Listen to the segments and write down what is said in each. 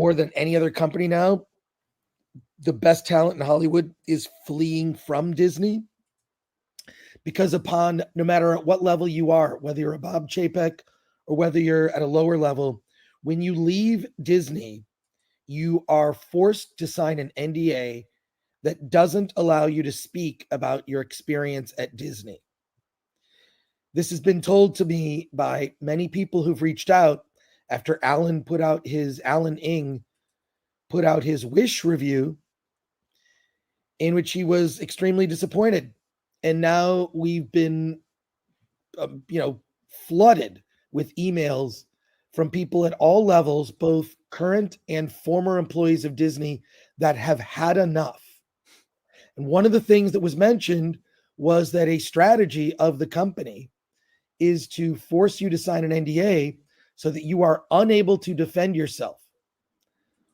more than any other company now, the best talent in Hollywood is fleeing from Disney, because no matter at what level you are, whether you're a Bob Chapek or whether you're at a lower level, when you leave Disney, you are forced to sign an NDA that doesn't allow you to speak about your experience at Disney. This has been told to me by many people who've reached out after Alan Ing put out his Wish review, in which he was extremely disappointed. And now we've been, flooded with emails from people at all levels, both current and former employees of Disney, that have had enough. And one of the things that was mentioned was that a strategy of the company is to force you to sign an NDA so that you are unable to defend yourself.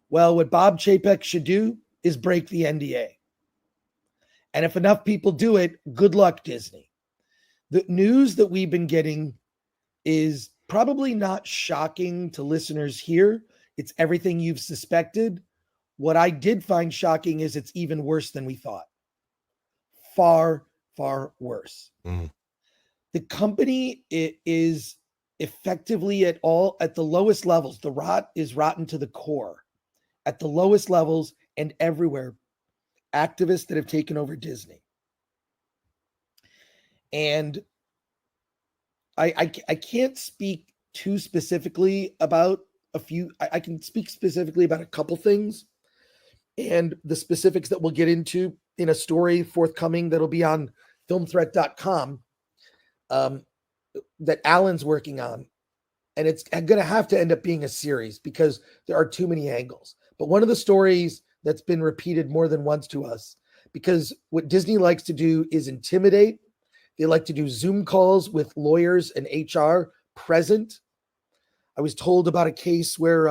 Well, what Bob Chapek should do is break the NDA. And if enough people do it, good luck, Disney. The news that we've been getting is probably not shocking to listeners here. It's everything you've suspected. What I did find shocking is it's even worse than we thought. Far, far worse. Mm. The company is effectively at the lowest levels. The rot is rotten to the core. At the lowest levels and everywhere, activists that have taken over Disney. And I can't speak too specifically about a few. I can speak specifically about a couple things, and the specifics that we'll get into in a story forthcoming that'll be on filmthreat.com that Alan's working on. And it's going to have to end up being a series because there are too many angles. But one of the stories that's been repeated more than once to us, because what Disney likes to do is intimidate. They like to do Zoom calls with lawyers and HR present. I was told about a case where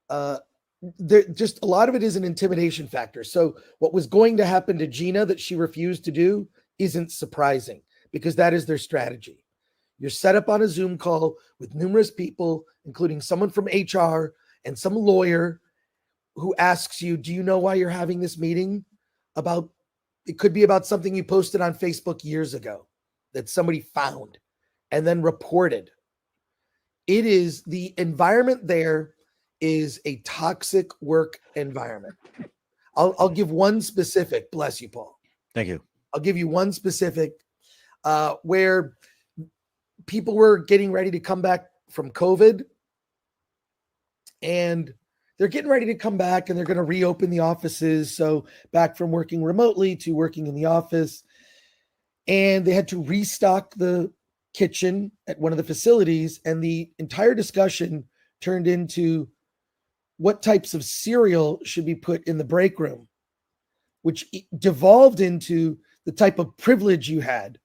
just a lot of it is an intimidation factor. So what was going to happen to Gina that she refused to do isn't surprising, because that is their strategy. You're set up on a Zoom call with numerous people, including someone from HR and some lawyer, who asks you, do you know why you're having this meeting? It could be about something you posted on Facebook years ago that somebody found and then reported. It is the environment there is a toxic work environment. I'll give one specific, bless you, Paul. Thank you. I'll give you one specific where people were getting ready to come back from COVID, and they're getting ready to come back, and they're going to reopen the offices. So back from working remotely to working in the office. And they had to restock the kitchen at one of the facilities. And the entire discussion turned into what types of cereal should be put in the break room, which devolved into the type of privilege you had.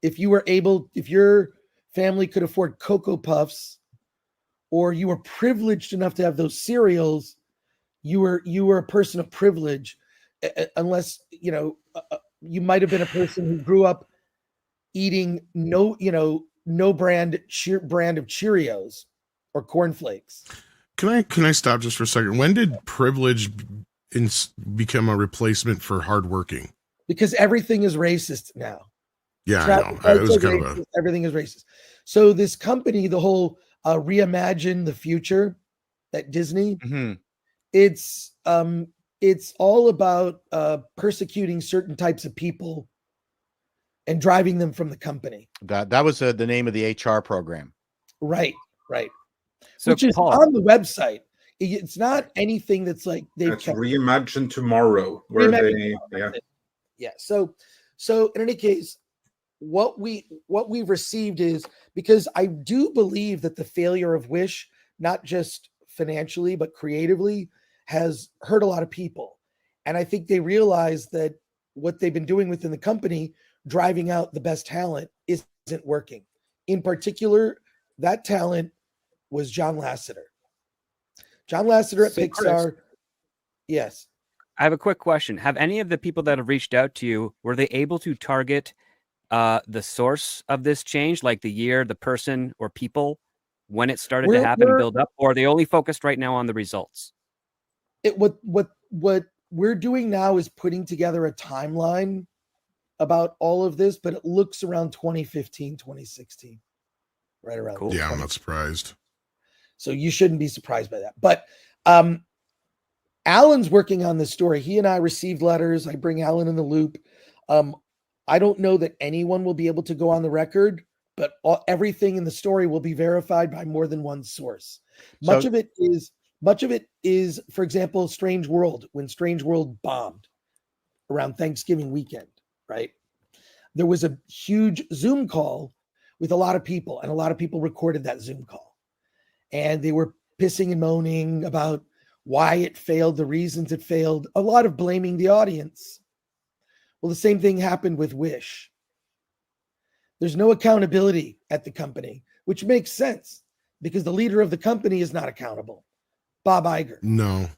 If your family could afford Cocoa Puffs, or you were privileged enough to have those cereals, you were a person of privilege, unless, you might have been a person who grew up eating no brand of Cheerios or cornflakes. Can I stop just for a second? When did privilege become a replacement for hardworking? Because everything is racist now. Yeah, I know. It was kind of everything is racist. So this company, the whole reimagine the future at Disney, Mm-hmm. it's all about persecuting certain types of people and driving them from the company. That was the name of the HR program. Right. So Which is Paul, on the website. It's not anything that's like That's Reimagine Tomorrow, where Yeah. So in any case, what we've received is, because I do believe that the failure of Wish, not just financially but creatively, has hurt a lot of people. And I think they realize that what they've been doing within the company, driving out the best talent, isn't working. In particular, that talent was John Lasseter. John Lasseter at Pixar. Yes. I have a quick question. Have any of the people that have reached out to you, were they able to target the source of this change, like the year, the person, or people when it started to happen and build up, or are they only focused right now on the results? What we're doing now is putting together a timeline about all of this, but it looks around 2015, 2016, right around. Cool. Yeah, I'm not surprised. So you shouldn't be surprised by that. But Alan's working on this story. He and I received letters. I bring Alan in the loop. I don't know that anyone will be able to go on the record, but everything in the story will be verified by more than one source. Much of it is, for example, Strange World, when Strange World bombed around Thanksgiving weekend, right? There was a huge Zoom call with a lot of people, and a lot of people recorded that Zoom call. And they were pissing and moaning about why it failed, the reasons it failed, a lot of blaming the audience. Well, the same thing happened with Wish. There's no accountability at the company, which makes sense because the leader of the company is not accountable. Bob Iger. No.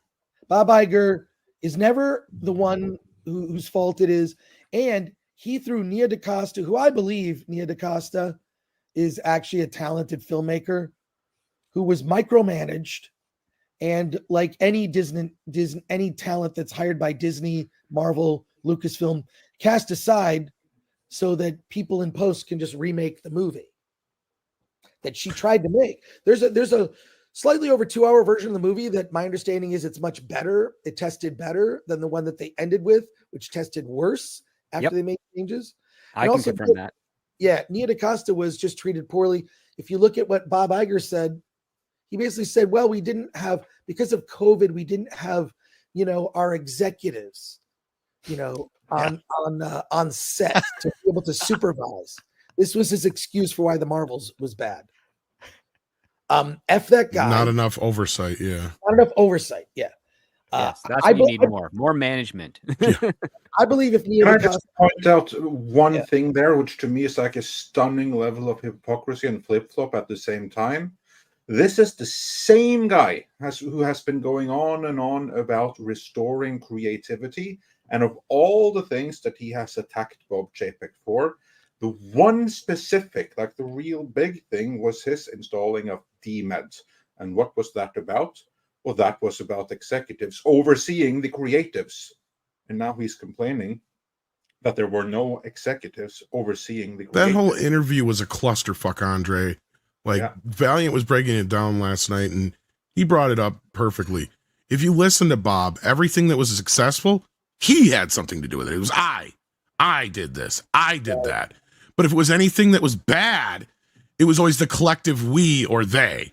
Bob Iger is never the one whose fault it is. And he threw Nia DaCosta, who I believe Nia DaCosta is actually a talented filmmaker who was micromanaged. And like any Disney, any talent that's hired by Disney, Marvel, Lucasfilm, cast aside so that people in post can just remake the movie that she tried to make. There's a slightly over 2-hour version of the movie that my understanding is it's much better. It tested better than the one that they ended with, which tested worse after they made changes. I can confirm that. Yeah, Nia DaCosta was just treated poorly. If you look at what Bob Iger said, he basically said, well, we didn't have, because of COVID, we didn't have, our executives, on set to be able to supervise. This was his excuse for why the Marvels was bad. F that guy. Not enough oversight. Yeah. Not enough oversight. Yeah. Yes, that's what you need more management. I believe if Nia Can I DaCosta, just point out one thing there, which to me is like a stunning level of hypocrisy and flip-flop at the same time. This is the same guy who has been going on and on about restoring creativity. And of all the things that he has attacked Bob Chapek for, the one specific, like the real big thing, was his installing of DMED. And what was that about? Well, that was about executives overseeing the creatives. And now he's complaining that there were no executives overseeing the creatives. That whole interview was a clusterfuck, Andre. Valiant was breaking it down last night, and he brought it up perfectly. If you listen to Bob, everything that was successful, he had something to do with it. It was I did this, I did that. But if it was anything that was bad, it was always the collective we or they.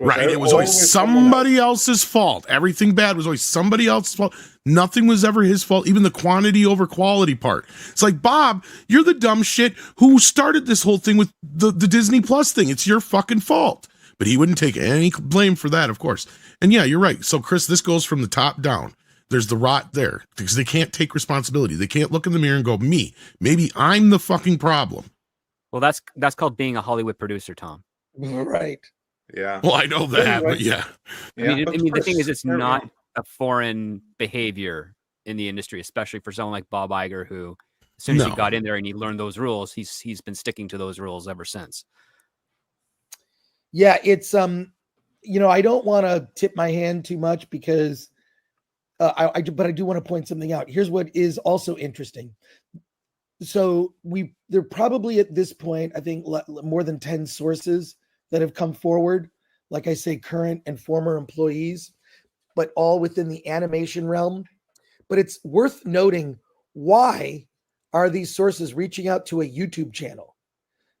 Yeah, it was always somebody else's fault. Everything bad was always somebody else's fault. Nothing was ever his fault, even the quantity over quality part. It's like, Bob, you're the dumb shit who started this whole thing with the Disney Plus thing. It's your fucking fault. But he wouldn't take any blame for that, of course. And yeah, you're right. So, Chris, this goes from the top down. There's the rot there because they can't take responsibility. They can't look in the mirror and go, me. Maybe I'm the fucking problem. Well, that's called being a Hollywood producer, Tom. Right. Yeah. Well, I know that, but yeah. I mean, the thing is, it's not a foreign behavior in the industry, especially for someone like Bob Iger, who, as soon as he got in there and he learned those rules, he's been sticking to those rules ever since. Yeah, it's I don't want to tip my hand too much because but I do want to point something out. Here's what is also interesting. So there probably at this point, I think more than 10 sources that have come forward, like I say, current and former employees, but all within the animation realm. But it's worth noting, why are these sources reaching out to a YouTube channel?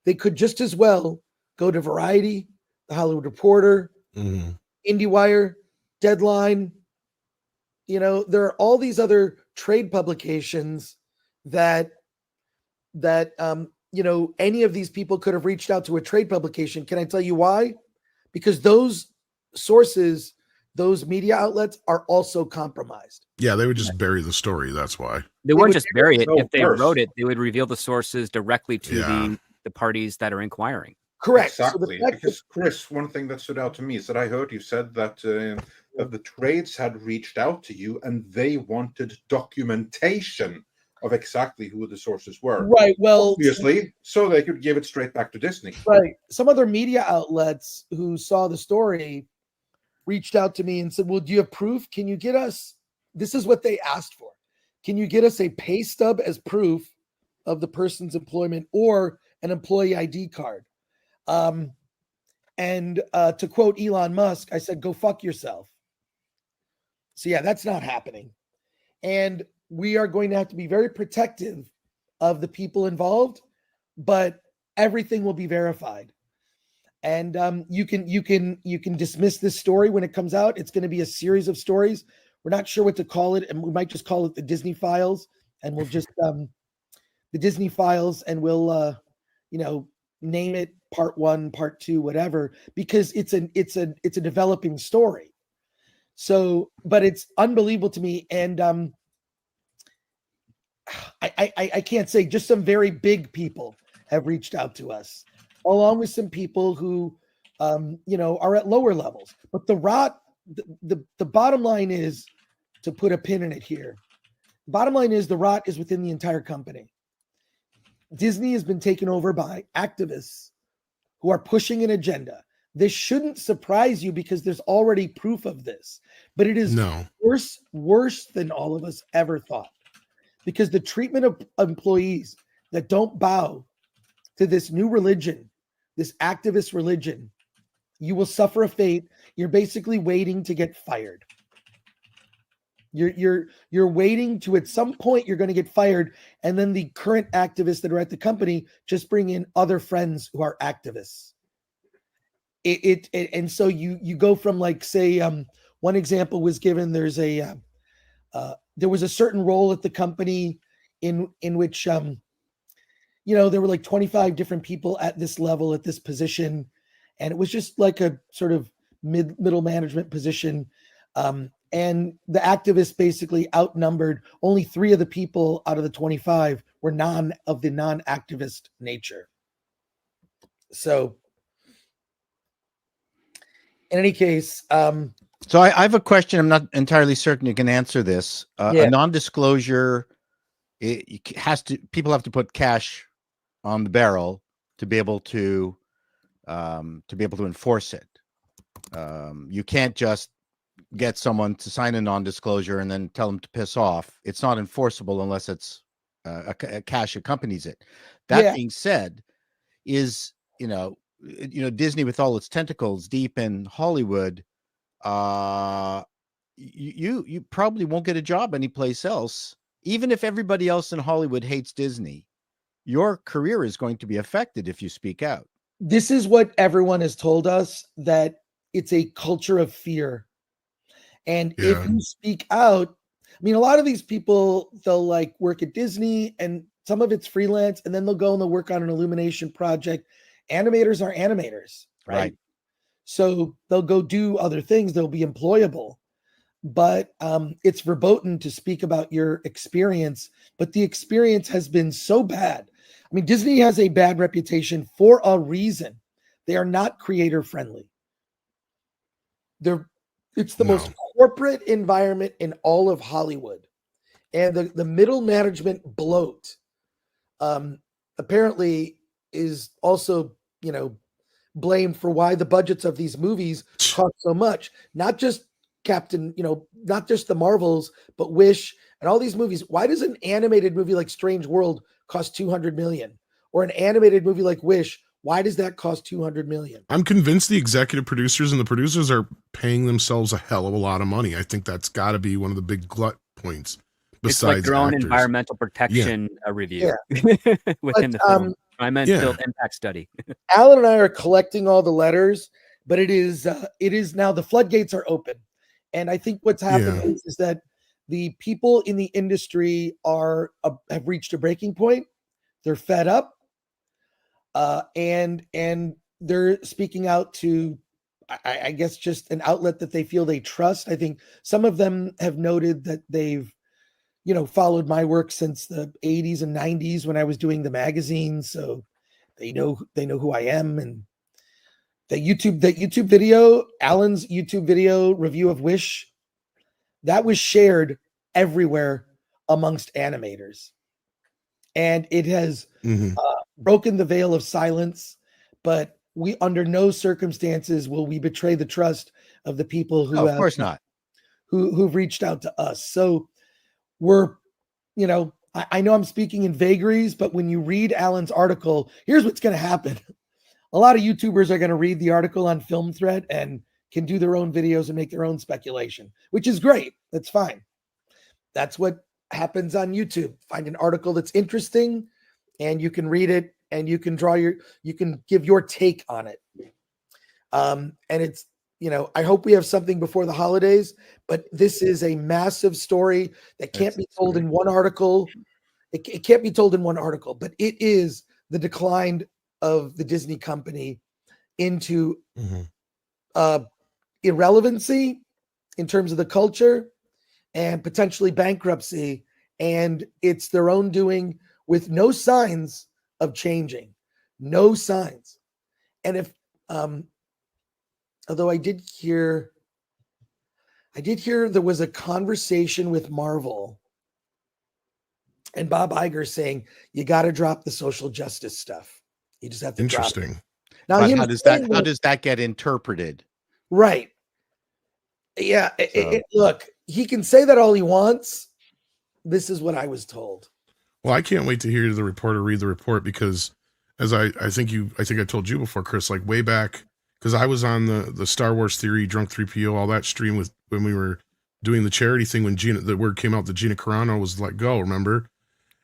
They could just as well go to Variety, The Hollywood Reporter, IndieWire, Deadline. There are all these other trade publications that any of these people could have reached out to a trade publication. Can I tell you why? Because those sources, those media outlets are also compromised. Yeah, they would just bury the story. That's why. They wouldn't just bury it. If they wrote it, they would reveal the sources directly to the parties that are inquiring. Correct. Exactly. So because, Chris, one thing that stood out to me is that I heard you said that the trades had reached out to you and they wanted documentation of exactly who the sources were. Right. Well, obviously, so they could give it straight back to Disney. Right. Some other media outlets who saw the story reached out to me and said, well, do you have proof? Can you get us, this is what they asked for. Can you get us a pay stub as proof of the person's employment or an employee ID card? And to quote Elon Musk, I said, go fuck yourself. So yeah, that's not happening. And we are going to have to be very protective of the people involved, but everything will be verified. And you can dismiss this story when it comes out. It's going to be a series of stories. We're not sure what to call it, and we might just call it the Disney Files, and we'll just the Disney Files, and we'll name it part 1, part 2, whatever, because it's a developing story. So, but it's unbelievable to me, and I can't say, just some very big people have reached out to us, along with some people who are at lower levels. But the bottom line is, to put a pin in it here, the bottom line is the rot is within the entire company. Disney has been taken over by activists who are pushing an agenda. This shouldn't surprise you because there's already proof of this, but it is worse than all of us ever thought, because the treatment of employees that don't bow to this new religion, this activist religion, you will suffer a fate. You're basically waiting to get fired. You're waiting to, at some point you're going to get fired, and then the current activists that are at the company just bring in other friends who are activists. And so you go from, like, say, one example was given. There was a certain role at the company in which there were like 25 different people at this level, at this position, and it was just like a sort of middle management position. And the activists basically outnumbered. Only 3 of the people out of the 25 were non-activist nature. So in any case, so I have a question. I'm not entirely certain you can answer this. A non-disclosure, people have to put cash on the barrel to be able to enforce it. You can't just get someone to sign a non-disclosure and then tell them to piss off. It's not enforceable unless it's a cash accompanies it. That being said, is Disney, with all its tentacles deep in Hollywood, you probably won't get a job anyplace else. Even if everybody else in Hollywood hates Disney, your career is going to be affected if you speak out. This is what everyone has told us, that it's a culture of fear. And if you speak out, I mean, a lot of these people, they'll like work at Disney, and some of it's freelance, and then they'll go and they'll work on an Illumination project. Animators are animators, right? So they'll go do other things. They'll be employable, but it's verboten to speak about your experience. But the experience has been so bad. I mean, Disney has a bad reputation for a reason. They are not creator friendly. It's the most corporate environment in all of Hollywood, and the middle management bloat apparently is also blamed for why the budgets of these movies cost so much. Not just not just the Marvels, but Wish and all these movies. Why does an animated movie like Strange World cost $200 million, or an animated movie like Wish? Why does that cost $200 million? I'm convinced the executive producers and the producers are paying themselves a hell of a lot of money. I think that's got to be one of the big glut points. It's like their own actors. Environmental protection review within the film. Environmental impact study. Alan and I are collecting all the letters, but it is now, the floodgates are open. And I think what's happened is that the people in the industry have reached a breaking point. They're fed up. And they're speaking out to, I guess, just an outlet that they feel they trust. I think some of them have noted that they've, followed my work since the 80s and 90s when I was doing the magazine. So they know who I am. And that YouTube video, Alan's YouTube video review of Wish, that was shared everywhere amongst animators. and it has Mhm. broken the veil of silence. But we, under no circumstances, will we betray the trust of the people who No, of have course not. who've reached out to us. So we're, you know, I know I'm speaking in vagaries, but when you read Alan's article, here's what's going to happen. A lot of YouTubers are going to read the article on Film Thread and can do their own videos and make their own speculation, which is great. That's fine. That's what happens on YouTube. Find an article that's interesting and you can read it and you can you can give your take on it. And it's, you know, I hope we have something before the holidays, but this is a massive story that can't be told in one article. It can't be told in one article, but it is the decline of the Disney company into irrelevancy in terms of the culture and potentially bankruptcy. And it's their own doing with no signs of changing, no signs. And if, although I did hear there was a conversation with Marvel and Bob Iger saying, you got to drop the social justice stuff. You just have to drop it. Interesting. Now, But how does that get interpreted? Right. Yeah. So- Look, he can say that all he wants. This is what I was told. Well, I can't wait to hear the report or read the report because, as I think I told you before, Chris, like way back, because I was on the Star Wars Theory, Drunk 3PO, all that stream with when we were doing the charity thing when the word came out that Gina Carano was let go. Remember?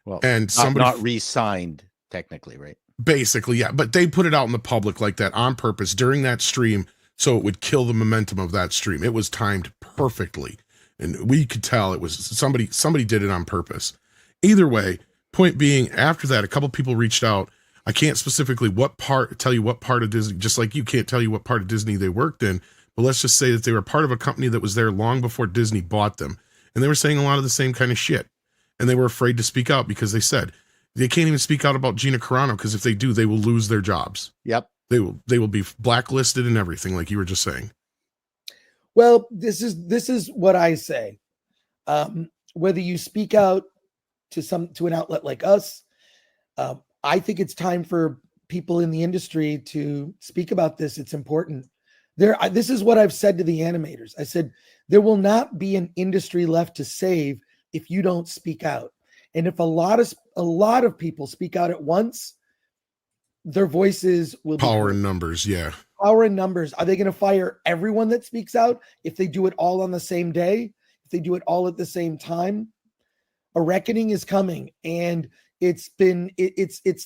Well, And somebody not re-signed technically, right? basically, yeah, but they put it out in the public like that on purpose during that stream, so it would kill the momentum of that stream. It was timed perfectly, and we could tell it was somebody did it on purpose. Either way, point being, after that, a couple people reached out. I can't specifically tell you what part of Disney, just like you can't tell you what part of Disney they worked in, but let's just say that they were part of a company that was there long before Disney bought them, and they were saying a lot of the same kind of shit, and they were afraid to speak out because they said they can't even speak out about Gina Carano because if they do, they will lose their jobs. Yep. They will be blacklisted and everything, like you were just saying. Well, this is what I say. Whether you speak out to an outlet like us, I think it's time for people in the industry to speak about this. It's important. This is what I've said to the animators. I said, there will not be an industry left to save if you don't speak out. And if a lot of people speak out at once, their voices will Power be in numbers, yeah. Power in numbers. Are they going to fire everyone that speaks out if they do it all on the same day? If they do it all at the same time? A reckoning is coming, and it's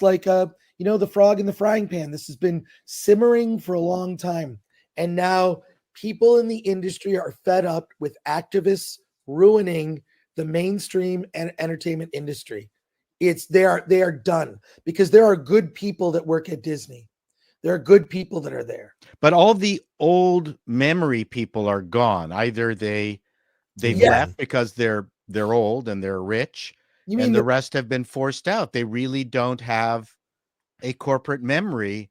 like the frog in the frying pan. This has been simmering for a long time, and now people in the industry are fed up with activists ruining the mainstream and entertainment industry. They are done, because there are good people that work at Disney. There are good people that are there. But all the old memory people are gone. Either they've left because they're old and they're rich, and the rest have been forced out. They really don't have a corporate memory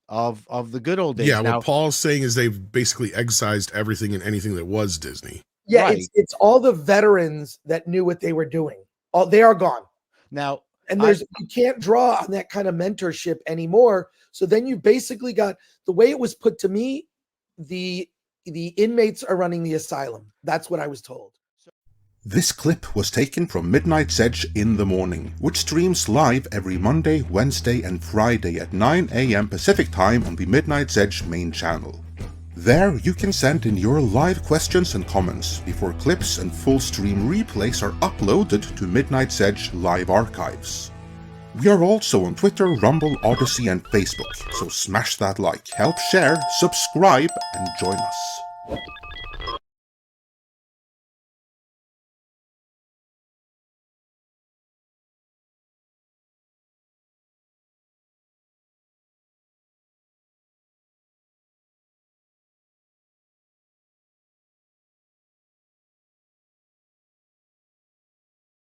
of the good old days. Yeah, now, what Paul's saying is they've basically excised everything and anything that was Disney. Yeah, right. it's all the veterans that knew what they were doing. They are gone. Now, and you can't draw on that kind of mentorship anymore. So then you basically got, the way it was put to me, the inmates are running the asylum. That's what I was told. This clip was taken from Midnight's Edge in the Morning, which streams live every Monday, Wednesday and Friday at 9 AM Pacific Time on the Midnight's Edge main channel. There you can send in your live questions and comments before clips and full stream replays are uploaded to Midnight's Edge live archives. We are also on Twitter, Rumble, Odyssey and Facebook, so smash that like, help share, subscribe and join us.